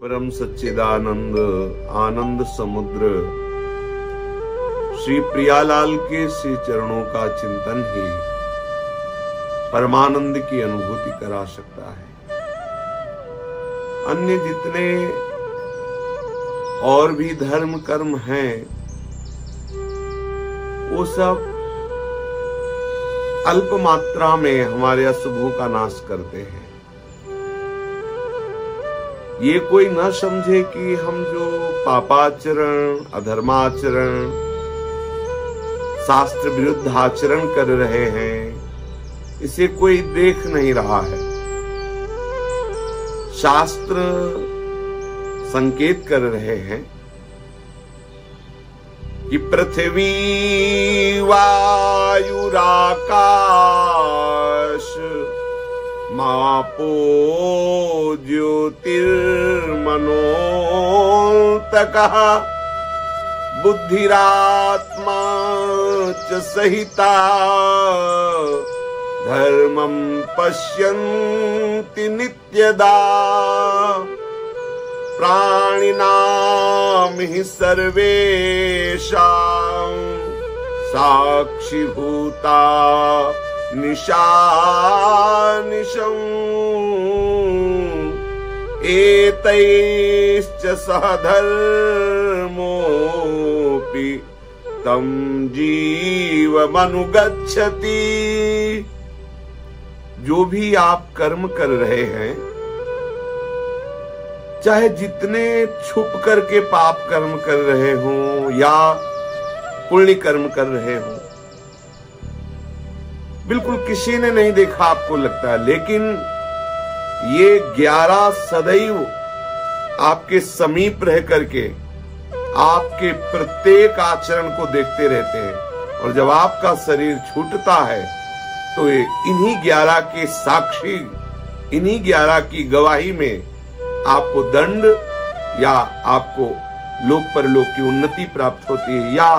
परम सच्चिदानंद आनंद समुद्र श्री प्रियालाल के श्री चरणों का चिंतन ही परमानंद की अनुभूति करा सकता है। अन्य जितने और भी धर्म कर्म हैं वो सब अल्प मात्रा में हमारे अशुभों का नाश करते हैं। ये कोई न समझे कि हम जो पापाचरण, अधर्माचरण, शास्त्र विरुद्ध आचरण कर रहे हैं इसे कोई देख नहीं रहा है। शास्त्र संकेत कर रहे हैं कि पृथ्वी वायुराकाश मापो ज्योतिर्मनोन्तकः बुद्धिरात्मा च सहिता धर्मं पश्यन्ति नित्यदा प्राणिनां हि सर्वेषां साक्षिभूता निशानिशम् एतैश्च सह धर्मोऽपि तं जीवमनुगच्छति। जो भी आप कर्म कर रहे हैं, चाहे जितने छुप करके पाप कर्म कर रहे हों या पुण्य कर्म कर रहे हों, बिल्कुल किसी ने नहीं देखा आपको लगता है, लेकिन ये 11 सदैव आपके समीप रह करके आपके प्रत्येक आचरण को देखते रहते हैं। और जब आपका शरीर छूटता है तो ये इन्हीं 11 के साक्षी, इन्हीं 11 की गवाही में आपको दंड या आपको लोक परलोक की उन्नति प्राप्त होती है या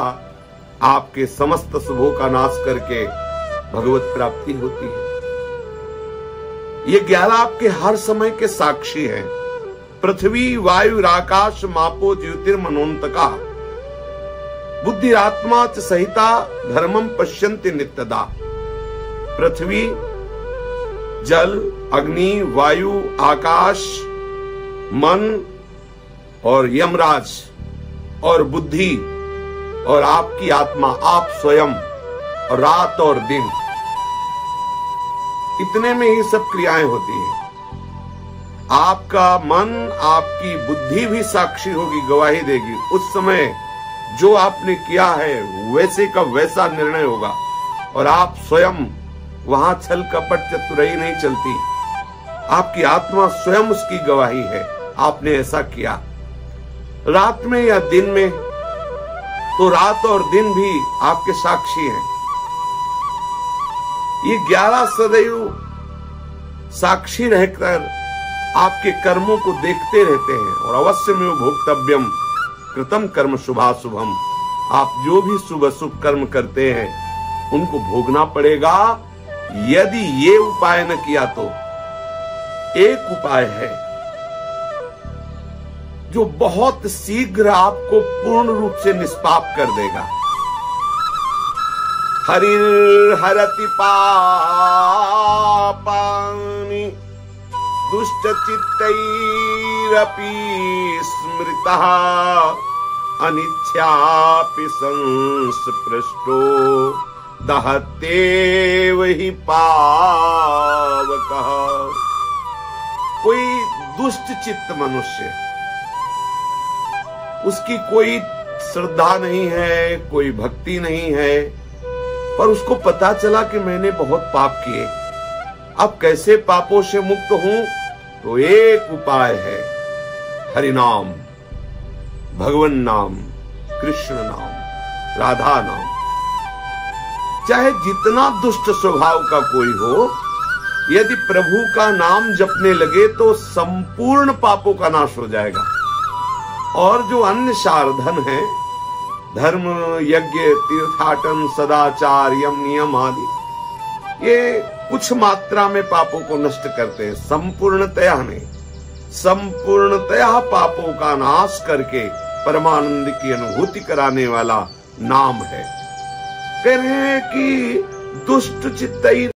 आपके समस्त शुभों का नाश करके भगवत प्राप्ति होती है। ये 11 आपके हर समय के साक्षी हैं। पृथ्वी वायु आकाश मापो ज्योतिर्मनोन्तका बुद्धिरात्मा च सहिता धर्मं पश्यन्ति नित्यदा। पृथ्वी, जल, अग्नि, वायु, आकाश, मन और यमराज और बुद्धि और आपकी आत्मा, आप स्वयं, और रात और दिन, इतने में ही सब क्रियाएं होती हैं। आपका मन, आपकी बुद्धि भी साक्षी होगी, गवाही देगी। उस समय जो आपने किया है वैसे का वैसा निर्णय होगा और आप स्वयं, वहां छल कपट चतुराई नहीं चलती। आपकी आत्मा स्वयं उसकी गवाही है, आपने ऐसा किया। रात में या दिन में, तो रात और दिन भी आपके साक्षी हैं। ये 11 सदैव साक्षी रहकर आपके कर्मों को देखते रहते हैं। और अवश्य में भोक्तव्यम कृतम कर्म शुभाशुभम, आप जो भी शुभ शुभ कर्म करते हैं उनको भोगना पड़ेगा। यदि ये उपाय न किया तो एक उपाय है जो बहुत शीघ्र आपको पूर्ण रूप से निष्पाप कर देगा। हरिर्हरति पापानि दुष्टचित्तैरपि स्मृतः अनिच्छापि संस्पृष्टो दहत्येव हि पावकः। कोई दुष्ट चित्त मनुष्य, उसकी कोई श्रद्धा नहीं है, कोई भक्ति नहीं है, पर उसको पता चला कि मैंने बहुत पाप किए, अब कैसे पापों से मुक्त हूं? तो एक उपाय है, हरि नाम, भगवान नाम, कृष्ण नाम, राधा नाम। चाहे जितना दुष्ट स्वभाव का कोई हो, यदि प्रभु का नाम जपने लगे तो संपूर्ण पापों का नाश हो जाएगा। और जो अन्य साधन है, धर्म, यज्ञ, तीर्थाटन, सदाचार, यम नियम आदि, ये कुछ मात्रा में पापों को नष्ट करते हैं, संपूर्णतया नहीं। संपूर्णतया पापों का नाश करके परमानंद की अनुभूति कराने वाला नाम है। कह रहे हैं कि दुष्ट चित्तई